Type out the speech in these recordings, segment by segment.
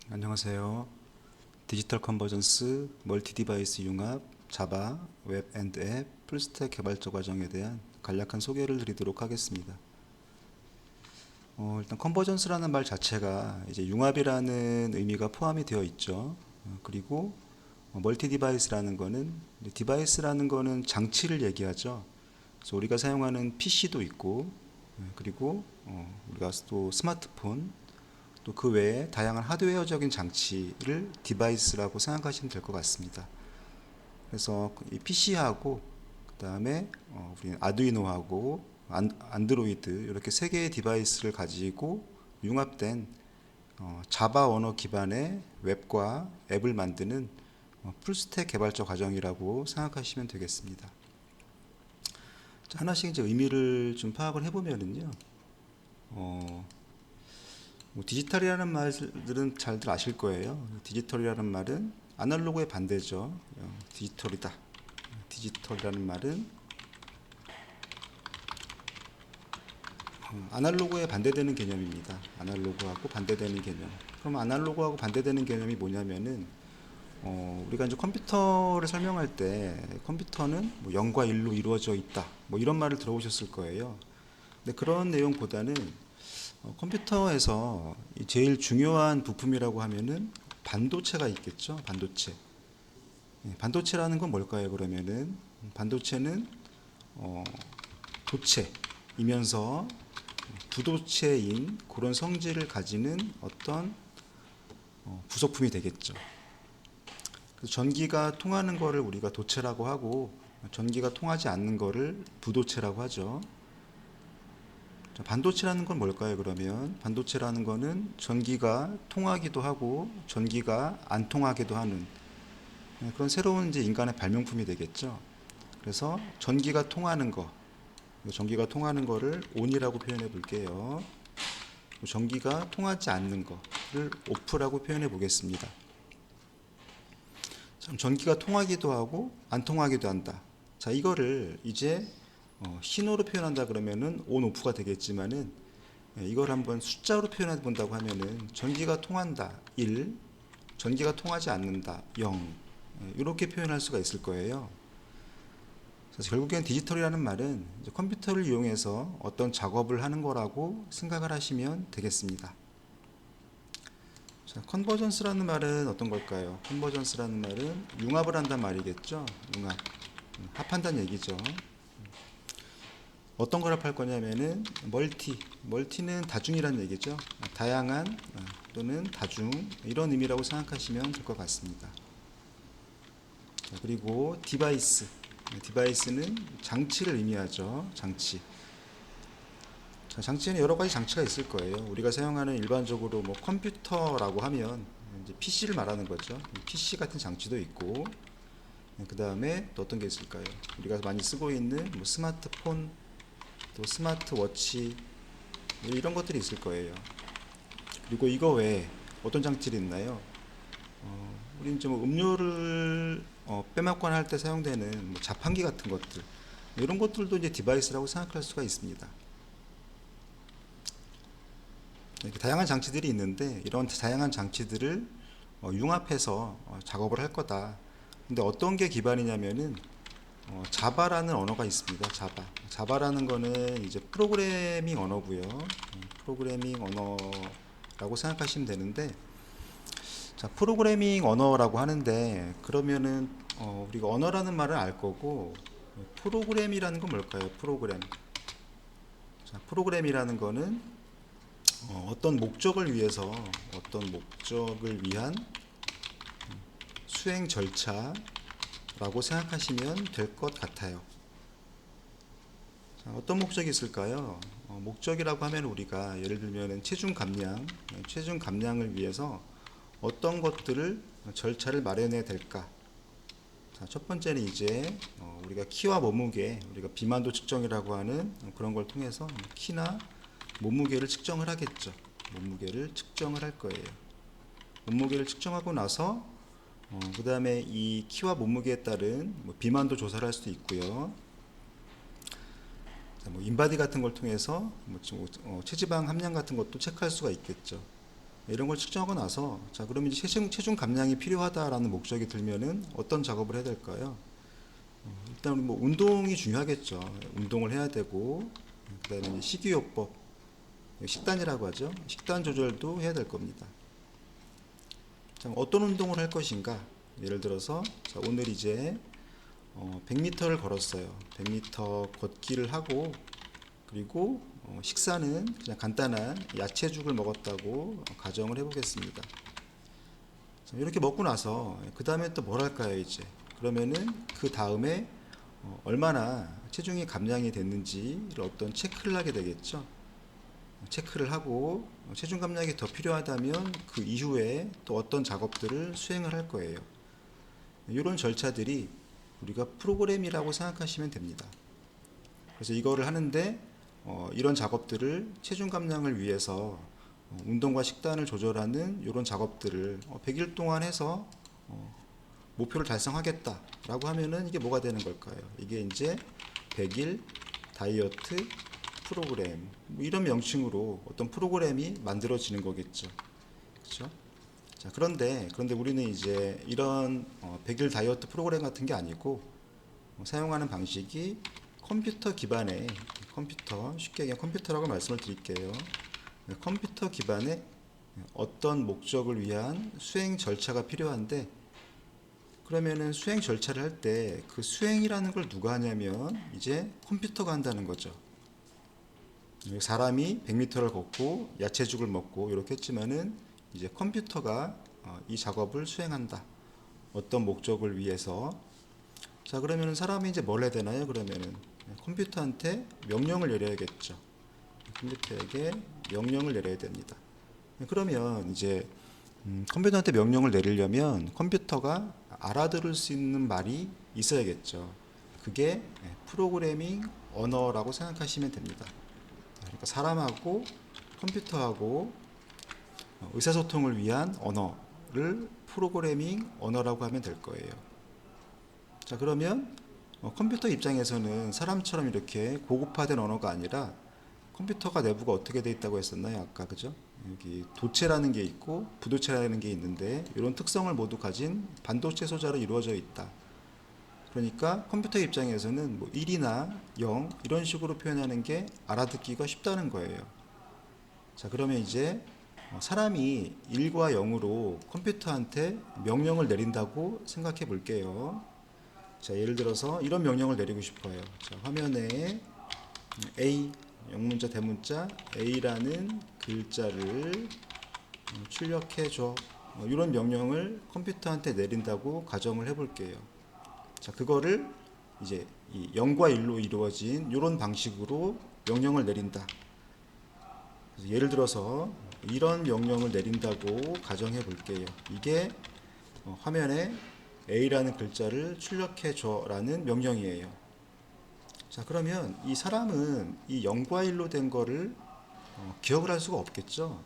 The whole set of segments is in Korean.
안녕하세요. 디지털 컨버전스, 멀티 디바이스 융합, 자바, 웹 앤드 앱, 풀스택 개발자 과정에 대한 간략한 소개를 드리도록 하겠습니다. 일단 컨버전스라는 말 자체가 이제 융합이라는 의미가 포함이 되어 있죠. 그리고 멀티 디바이스라는 거는 디바이스라는 거는 장치를 얘기하죠. 그래서 우리가 사용하는 PC도 있고, 그리고 우리가 또 스마트폰, 또 그 외에 다양한 하드웨어적인 장치를 디바이스라고 생각하시면 될 것 같습니다. 그래서 이 PC하고 그다음에 우리 아두이노하고 안드로이드 이렇게 세 개의 디바이스를 가지고 융합된 자바 언어 기반의 웹과 앱을 만드는 풀스택 개발자 과정이라고 생각하시면 되겠습니다. 자, 하나씩 이제 의미를 좀 파악을 해보면은요. 디지털이라는 말들은 잘들 아실 거예요. 디지털이라는 말은 아날로그의 반대죠. 디지털이다. 디지털이라는 말은 아날로그에 반대되는 개념입니다. 아날로그하고 반대되는 개념. 그럼 아날로그하고 반대되는 개념이 뭐냐면은 우리가 이제 컴퓨터를 설명할 때 컴퓨터는 뭐 0과 1로 이루어져 있다. 뭐 이런 말을 들어보셨을 거예요. 근데 그런 내용보다는 컴퓨터에서 제일 중요한 부품이라고 하면은 반도체가 있겠죠. 반도체. 반도체라는 건 뭘까요? 그러면은 반도체는 도체이면서 부도체인 그런 성질을 가지는 어떤 부속품이 되겠죠. 그래서 전기가 통하는 거를 우리가 도체라고 하고 전기가 통하지 않는 거를 부도체라고 하죠. 반도체라는 건 뭘까요? 그러면 반도체라는 거는 전기가 통하기도 하고 전기가 안 통하기도 하는 그런 새로운 이제 인간의 발명품이 되겠죠. 그래서 전기가 통하는 거를 온이라고 표현해 볼게요. 전기가 통하지 않는 거를 오프라고 표현해 보겠습니다. 전기가 통하기도 하고 안 통하기도 한다. 자, 이거를 이제 신호로 표현한다 그러면은 온 오프가 되겠지만은 이걸 한번 숫자로 표현해 본다고 하면은 전기가 통한다 1, 전기가 통하지 않는다 0 이렇게 표현할 수가 있을 거예요. 그래서 결국엔 디지털이라는 말은 이제 컴퓨터를 이용해서 어떤 작업을 하는 거라고 생각을 하시면 되겠습니다. 자, 컨버전스라는 말은 어떤 걸까요? 컨버전스라는 말은 융합을 한단 말이겠죠. 융합, 합한다는 얘기죠. 어떤 걸 합할 거냐면은 멀티는 다중이라는 얘기죠. 다양한 또는 다중 이런 의미라고 생각하시면 될 것 같습니다. 자, 그리고 디바이스는 장치를 의미하죠. 장치. 자, 장치는 여러 가지 장치가 있을 거예요. 우리가 사용하는 일반적으로 뭐 컴퓨터라고 하면 이제 PC를 말하는 거죠. PC 같은 장치도 있고, 그 다음에 또 어떤 게 있을까요? 우리가 많이 쓰고 있는 뭐 스마트폰, 또 스마트워치 뭐 이런 것들이 있을 거예요. 그리고 이거 외에 어떤 장치들이 있나요? 우리 이제 뭐 음료를 빼먹거나 할 때 사용되는 뭐 자판기 같은 것들 이런 것들도 이제 디바이스라고 생각할 수가 있습니다. 이렇게 다양한 장치들이 있는데 이런 다양한 장치들을 융합해서 작업을 할 거다. 근데 어떤 게 기반이냐면은 자바라는 언어가 있습니다. 자바라는 거는 이제 프로그래밍 언어고요. 프로그래밍 언어라고 생각하시면 되는데, 자, 프로그래밍 언어라고 하는데 그러면은 우리가 언어라는 말은 알 거고 프로그램이라는 건 뭘까요? 프로그램. 자, 프로그램이라는 거는 어떤 목적을 위한 수행 절차라고 생각하시면 될 것 같아요. 자, 어떤 목적이 있을까요? 목적이라고 하면 우리가 예를 들면 체중 감량을 위해서 어떤 것들을 절차를 마련해야 될까? 자, 첫 번째는 이제 우리가 키와 몸무게, 우리가 비만도 측정이라고 하는 그런 걸 통해서 키나 몸무게를 측정을 하겠죠. 몸무게를 측정을 할 거예요. 몸무게를 측정하고 나서 그 다음에 이 키와 몸무게에 따른 뭐 비만도 조사를 할 수도 있고요. 뭐 인바디 같은 걸 통해서 뭐 체지방 함량 같은 것도 체크할 수가 있겠죠. 이런 걸 측정하고 나서 자 그러면 이제 체중 감량이 필요하다라는 목적이 들면은 어떤 작업을 해야 될까요? 일단 뭐 운동이 중요하겠죠. 운동을 해야 되고 그다음에 이제 식이요법, 식단이라고 하죠. 식단 조절도 해야 될 겁니다. 자, 어떤 운동을 할 것인가? 예를 들어서 자, 오늘 이제 100m를 걸었어요. 100m 걷기를 하고 그리고 식사는 그냥 간단한 야채죽을 먹었다고 가정을 해보겠습니다. 자, 이렇게 먹고 나서 그 다음에 또 뭘 할까요 이제? 그러면은 그 다음에 얼마나 체중이 감량이 됐는지를 어떤 체크를 하게 되겠죠. 체크를 하고 체중 감량이 더 필요하다면 그 이후에 또 어떤 작업들을 수행을 할 거예요. 이런 절차들이 우리가 프로그램이라고 생각하시면 됩니다. 그래서 이거를 하는데 이런 작업들을 체중 감량을 위해서 운동과 식단을 조절하는 이런 작업들을 100일 동안 해서 목표를 달성하겠다라고 하면은 이게 뭐가 되는 걸까요? 이게 이제 100일 다이어트 프로그램 뭐 이런 명칭으로 어떤 프로그램이 만들어지는 거겠죠. 그렇죠? 자, 그런데 우리는 이제 이런 100일 다이어트 프로그램 같은 게 아니고 사용하는 방식이 컴퓨터 기반의 쉽게 그냥 컴퓨터라고 말씀을 드릴게요. 컴퓨터 기반의 어떤 목적을 위한 수행 절차가 필요한데 그러면은 수행 절차를 할 때 그 수행이라는 걸 누가 하냐면 이제 컴퓨터가 한다는 거죠. 사람이 100m를 걷고 야채죽을 먹고 이렇게 했지만은 이제 컴퓨터가 이 작업을 수행한다. 어떤 목적을 위해서. 자, 그러면은 사람이 이제 뭘 해야 되나요? 그러면은 컴퓨터한테 명령을 내려야겠죠. 컴퓨터에게 명령을 내려야 됩니다. 그러면 이제 컴퓨터한테 명령을 내리려면 컴퓨터가 알아들을 수 있는 말이 있어야겠죠. 그게 프로그래밍 언어라고 생각하시면 됩니다. 그러니까 사람하고 컴퓨터하고 의사소통을 위한 언어를 프로그래밍 언어라고 하면 될 거예요. 자, 그러면 컴퓨터 입장에서는 사람처럼 이렇게 고급화된 언어가 아니라 컴퓨터가 내부가 어떻게 되어 있다고 했었나요? 아까 그죠? 여기 도체라는 게 있고 부도체라는 게 있는데 이런 특성을 모두 가진 반도체 소자로 이루어져 있다. 그러니까 컴퓨터 입장에서는 뭐 1이나 0 이런 식으로 표현하는 게 알아듣기가 쉽다는 거예요. 자, 그러면 이제 사람이 1과 0으로 컴퓨터한테 명령을 내린다고 생각해 볼게요. 자, 예를 들어서 이런 명령을 내리고 싶어요. 자, 화면에 A 영문자 대문자 A라는 글자를 출력해 줘. 이런 명령을 컴퓨터한테 내린다고 가정을 해 볼게요. 자, 그거를 이제 이 0과 1로 이루어진 이런 방식으로 명령을 내린다. 그래서 예를 들어서 이런 명령을 내린다고 가정해 볼게요. 이게 화면에 A라는 글자를 출력해 줘라는 명령이에요. 자, 그러면 이 사람은 이 0과 1로 된 거를 기억을 할 수가 없겠죠.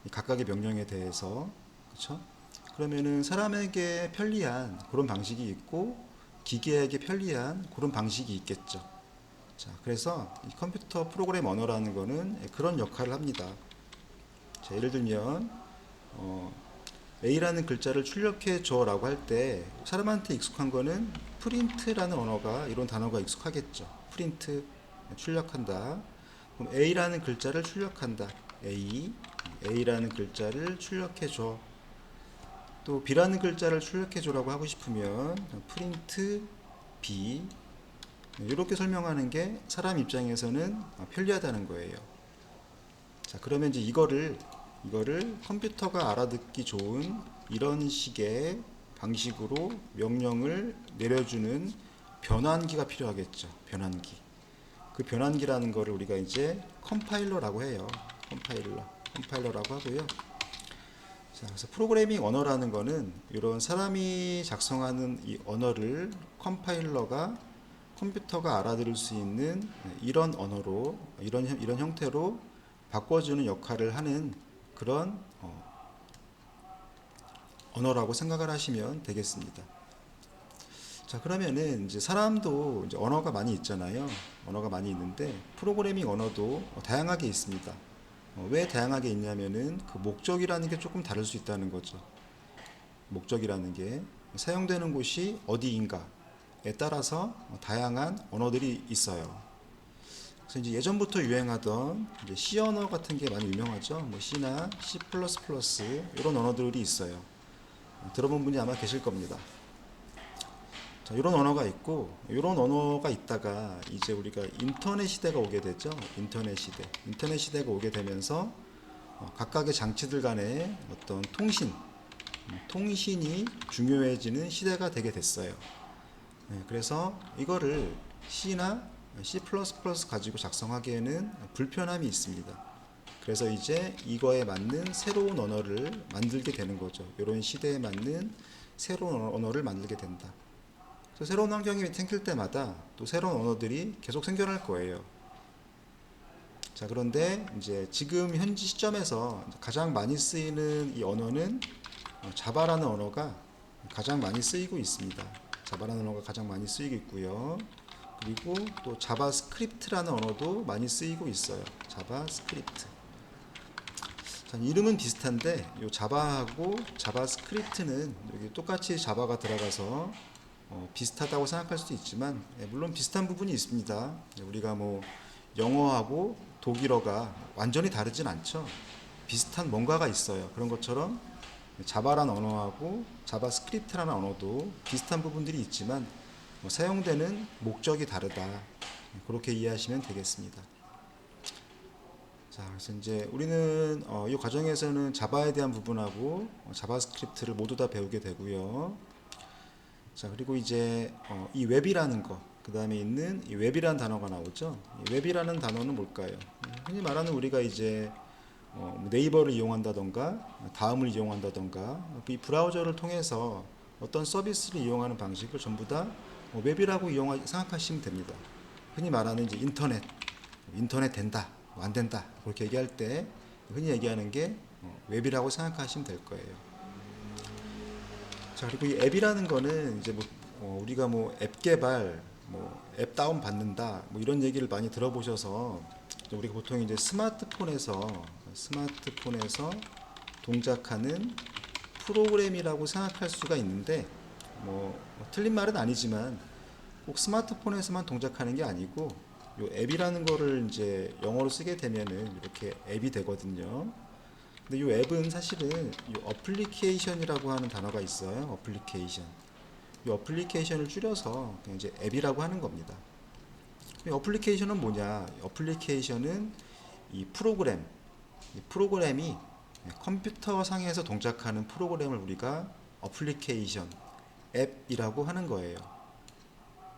이 각각의 명령에 대해서. 그렇죠? 그러면은 사람에게 편리한 그런 방식이 있고 기계에게 편리한 그런 방식이 있겠죠. 자, 그래서 이 컴퓨터 프로그램 언어라는 거는 그런 역할을 합니다. 자, 예를 들면 A라는 글자를 출력해 줘라고 할 때 사람한테 익숙한 거는 프린트라는 언어가 이런 단어가 익숙하겠죠. 프린트 출력한다. 그럼 A라는 글자를 출력한다. A라는 글자를 출력해 줘. 또 B라는 글자를 출력해 줘라고 하고 싶으면 프린트 B 이렇게 설명하는 게 사람 입장에서는 편리하다는 거예요. 자, 그러면 이제 이거를 컴퓨터가 알아듣기 좋은 이런 식의 방식으로 명령을 내려주는 변환기가 필요하겠죠. 변환기. 그 변환기라는 거를 우리가 이제 컴파일러라고 해요. 컴파일러라고 하고요. 자, 그래서 프로그래밍 언어라는 거는 이런 사람이 작성하는 이 언어를 컴파일러가 컴퓨터가 알아들을 수 있는 이런 언어로 이런 형태로 바꿔주는 역할을 하는 그런 언어라고 생각을 하시면 되겠습니다. 자, 그러면은 이제 사람도 이제 언어가 많이 있잖아요. 언어가 많이 있는데 프로그래밍 언어도 다양하게 있습니다. 왜 다양하게 있냐면은 그 목적이라는 게 조금 다를 수 있다는 거죠. 목적이라는 게 사용되는 곳이 어디인가에 따라서 다양한 언어들이 있어요. 그래서 이제 예전부터 유행하던 이제 C 언어 같은 게 많이 유명하죠. 뭐 C나 C++ 이런 언어들이 있어요. 들어본 분이 아마 계실 겁니다. 자, 이런 언어가 있고, 이런 언어가 있다가 이제 우리가 인터넷 시대가 오게 되죠. 인터넷 시대. 인터넷 시대가 오게 되면서 각각의 장치들 간의 어떤 통신이 중요해지는 시대가 되게 됐어요. 네, 그래서 이거를 C나 C++ 가지고 작성하기에는 불편함이 있습니다. 그래서 이제 이거에 맞는 새로운 언어를 만들게 되는 거죠. 이런 시대에 맞는 새로운 언어를 만들게 된다. 그래서 새로운 환경이 생길 때마다 또 새로운 언어들이 계속 생겨날 거예요. 자, 그런데 이제 지금 현지 시점에서 가장 많이 쓰이는 이 언어는 자바라는 언어가 가장 많이 쓰이고 있습니다. 자바라는 언어가 가장 많이 쓰이고 있고요. 그리고 또 자바스크립트라는 언어도 많이 쓰이고 있어요. 자바스크립트. 자, 이름은 비슷한데 이 자바하고 자바스크립트는 여기 똑같이 자바가 들어가서 비슷하다고 생각할 수도 있지만 물론 비슷한 부분이 있습니다. 우리가 뭐 영어하고 독일어가 완전히 다르진 않죠. 비슷한 뭔가가 있어요. 그런 것처럼 자바라는 언어하고 자바스크립트라는 언어도 비슷한 부분들이 있지만 사용되는 목적이 다르다. 그렇게 이해하시면 되겠습니다. 자, 그래서 이제 우리는 이 과정에서는 자바에 대한 부분하고 자바스크립트를 모두 다 배우게 되고요. 자, 그리고 이제 이 웹이라는 거, 그 다음에 있는 이 웹이라는 단어가 나오죠. 이 웹이라는 단어는 뭘까요? 흔히 말하는 우리가 이제 네이버를 이용한다던가 다음을 이용한다던가 이 브라우저를 통해서 어떤 서비스를 이용하는 방식을 전부 다 웹이라고 생각하시면 됩니다. 흔히 말하는 이제 인터넷 된다, 안 된다 그렇게 얘기할 때 흔히 얘기하는 게 웹이라고 생각하시면 될 거예요. 자, 그리고 이 앱이라는 거는 이제 우리가 뭐 앱 개발, 뭐 앱 다운 받는다, 뭐 이런 얘기를 많이 들어보셔서 우리가 보통 이제 스마트폰에서 동작하는 프로그램이라고 생각할 수가 있는데 뭐 틀린 말은 아니지만 꼭 스마트폰에서만 동작하는 게 아니고 요 앱이라는 거를 이제 영어로 쓰게 되면은 이렇게 앱이 되거든요. 근데 이 앱은 사실은 이 어플리케이션이라고 하는 단어가 있어요. 어플리케이션. 이 어플리케이션을 줄여서 그냥 이제 앱이라고 하는 겁니다. 이 어플리케이션은 뭐냐? 어플리케이션은 이 프로그램이 컴퓨터 상에서 동작하는 프로그램을 우리가 어플리케이션, 앱이라고 하는 거예요.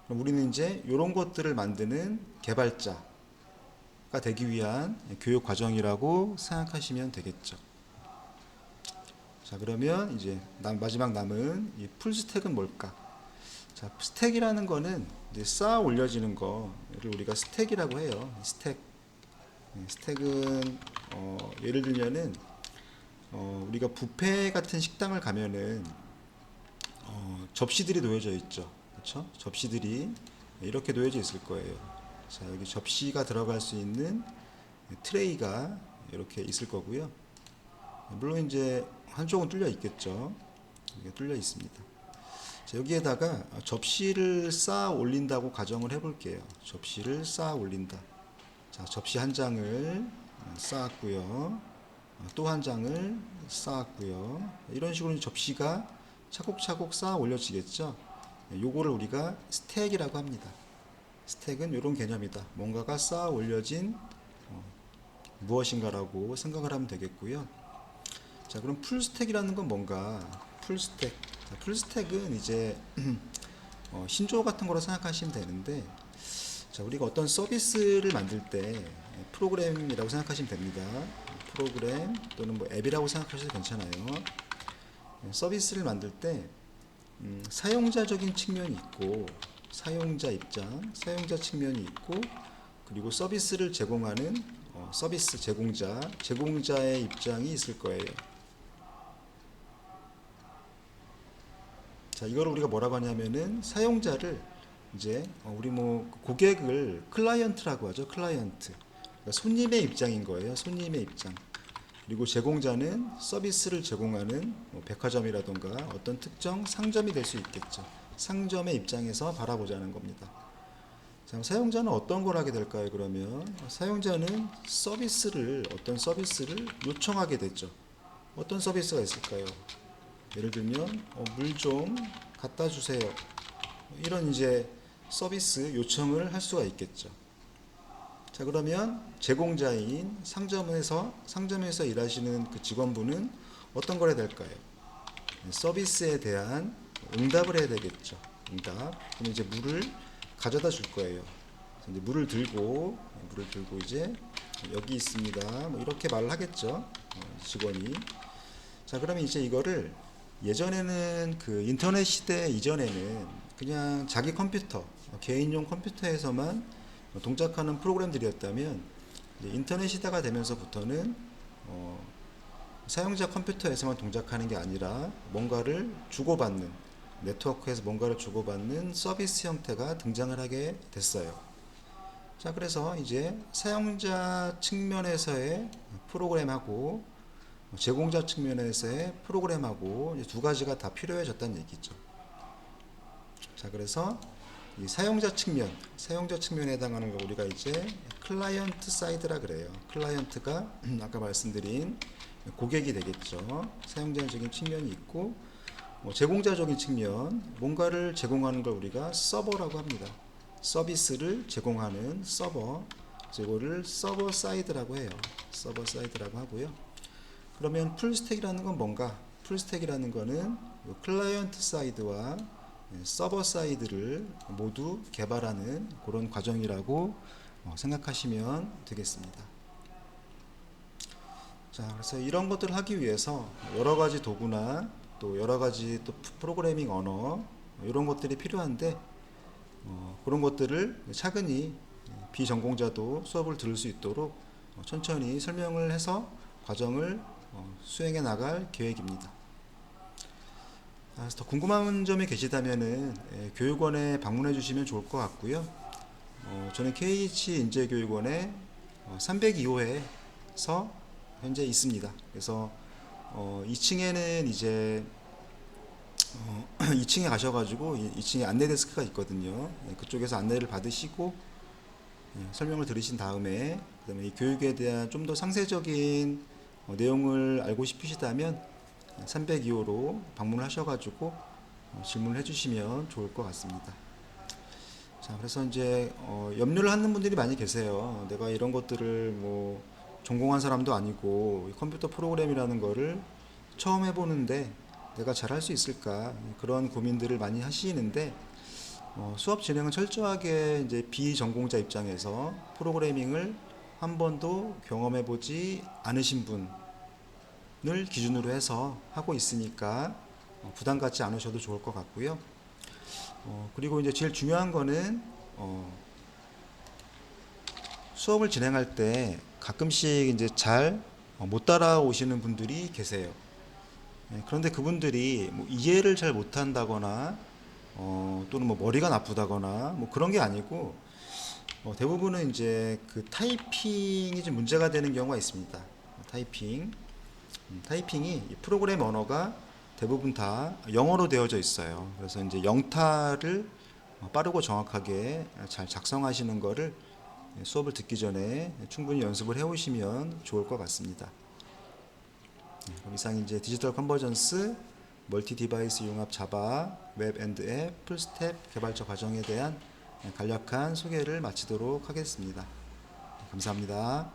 그럼 우리는 이제 이런 것들을 만드는 개발자가 되기 위한 교육 과정이라고 생각하시면 되겠죠. 자, 그러면 이제 마지막 남은 이 풀스택은 뭘까? 자, 스택이라는 거는 이제 쌓아 올려지는 거를 우리가 스택이라고 해요. 스택은 예를 들면은 우리가 뷔페 같은 식당을 가면은 접시들이 놓여져 있죠. 그렇죠? 접시들이 이렇게 놓여져 있을 거예요. 자, 여기 접시가 들어갈 수 있는 트레이가 이렇게 있을 거고요. 물론 이제 한쪽은 뚫려 있겠죠. 이게 뚫려 있습니다. 자, 여기에다가 접시를 쌓아 올린다고 가정을 해볼게요. 접시를 쌓아 올린다. 자, 접시 한 장을 쌓았고요. 또 한 장을 쌓았고요. 이런 식으로 접시가 차곡차곡 쌓아 올려지겠죠. 요거를 우리가 스택이라고 합니다. 스택은 이런 개념이다. 뭔가가 쌓아 올려진 무엇인가라고 생각을 하면 되겠고요. 자, 그럼 풀스택이라는 건 뭔가? 풀스택. 자, 풀스택은 이제 신조어 같은 거로 생각하시면 되는데, 자, 우리가 어떤 서비스를 만들 때 프로그램이라고 생각하시면 됩니다. 프로그램 또는 뭐 앱이라고 생각하셔도 괜찮아요. 서비스를 만들 때 사용자적인 측면이 있고 사용자 입장, 사용자 측면이 있고 그리고 서비스를 제공하는 서비스 제공자의 입장이 있을 거예요. 자, 이걸 우리가 뭐라고 하냐면은 사용자를 이제 우리 뭐 고객을 클라이언트라고 하죠. 클라이언트. 그러니까 손님의 입장인 거예요. 손님의 입장. 그리고 제공자는 서비스를 제공하는 뭐 백화점이라던가 어떤 특정 상점이 될 수 있겠죠. 상점의 입장에서 바라보자는 겁니다. 자, 사용자는 어떤 걸 하게 될까요? 그러면 사용자는 어떤 서비스를 요청하게 되죠. 어떤 서비스가 있을까요? 예를 들면 물 좀 갖다 주세요. 이런 이제 서비스 요청을 할 수가 있겠죠. 자, 그러면 제공자인 상점에서 일하시는 그 직원분은 어떤 걸 해야 될까요? 서비스에 대한 응답을 해야 되겠죠. 응답. 그럼 이제 물을 가져다 줄 거예요. 이제 물을 들고 이제 여기 있습니다. 뭐 이렇게 말을 하겠죠. 직원이. 자, 그러면 이제 이거를 예전에는 그 인터넷 시대 이전에는 그냥 자기 컴퓨터, 개인용 컴퓨터에서만 동작하는 프로그램들이었다면 이제 인터넷 시대가 되면서부터는 사용자 컴퓨터에서만 동작하는 게 아니라 뭔가를 주고받는 네트워크에서 뭔가를 주고받는 서비스 형태가 등장을 하게 됐어요. 자, 그래서 이제 사용자 측면에서의 프로그램하고 제공자 측면에서의 프로그램하고 이제 두 가지가 다 필요해졌다는 얘기죠. 자, 그래서 이 사용자 측면에 해당하는 거 우리가 이제 클라이언트 사이드라 그래요. 클라이언트가 아까 말씀드린 고객이 되겠죠. 사용자적인 측면이 있고 제공자적인 측면, 뭔가를 제공하는 걸 우리가 서버라고 합니다. 서비스를 제공하는 서버, 이거를 서버 사이드라고 해요. 서버 사이드라고 하고요. 그러면 풀스택이라는 건 뭔가? 풀스택이라는 거는 클라이언트 사이드와 서버 사이드를 모두 개발하는 그런 과정이라고 생각하시면 되겠습니다. 자, 그래서 이런 것들을 하기 위해서 여러 가지 도구나 또 여러 가지 또 프로그래밍 언어 이런 것들이 필요한데 그런 것들을 차근히 비전공자도 수업을 들을 수 있도록 천천히 설명을 해서 과정을 수행해 나갈 계획입니다. 그래서 더 궁금한 점이 계시다면은 교육원에 방문해 주시면 좋을 것 같고요. 저는 KH인재교육원에 302호에서 현재 있습니다. 그래서 2층에는 이제 2층에 가셔가지고 2층에 안내 데스크가 있거든요. 그쪽에서 안내를 받으시고 설명을 들으신 다음에 그다음에 이 교육에 대한 좀 더 상세적인 내용을 알고 싶으시다면 302호로 방문을 하셔가지고 질문을 해주시면 좋을 것 같습니다. 자, 그래서 이제 염려를 하는 분들이 많이 계세요. 내가 이런 것들을 뭐 전공한 사람도 아니고 컴퓨터 프로그램이라는 거를 처음 해보는데 내가 잘할 수 있을까, 그런 고민들을 많이 하시는데 수업 진행은 철저하게 이제 비전공자 입장에서 프로그래밍을 한 번도 경험해보지 않으신 분을 기준으로 해서 하고 있으니까 부담 갖지 않으셔도 좋을 것 같고요. 그리고 이제 제일 중요한 거는 수업을 진행할 때 가끔씩 이제 잘 못 따라오시는 분들이 계세요. 그런데 그분들이 뭐 이해를 잘 못한다거나 또는 뭐 머리가 나쁘다거나 뭐 그런 게 아니고 대부분은 이제 그 타이핑이 좀 문제가 되는 경우가 있습니다. 타이핑이 이 프로그램 언어가 대부분 다 영어로 되어져 있어요. 그래서 이제 영타를 빠르고 정확하게 잘 작성하시는 거를 수업을 듣기 전에 충분히 연습을 해오시면 좋을 것 같습니다. 그럼 이상 이제 디지털 컨버전스, 멀티 디바이스 융합 자바, 웹 앤드 앱, 풀스텝 개발자 과정에 대한 간략한 소개를 마치도록 하겠습니다. 감사합니다.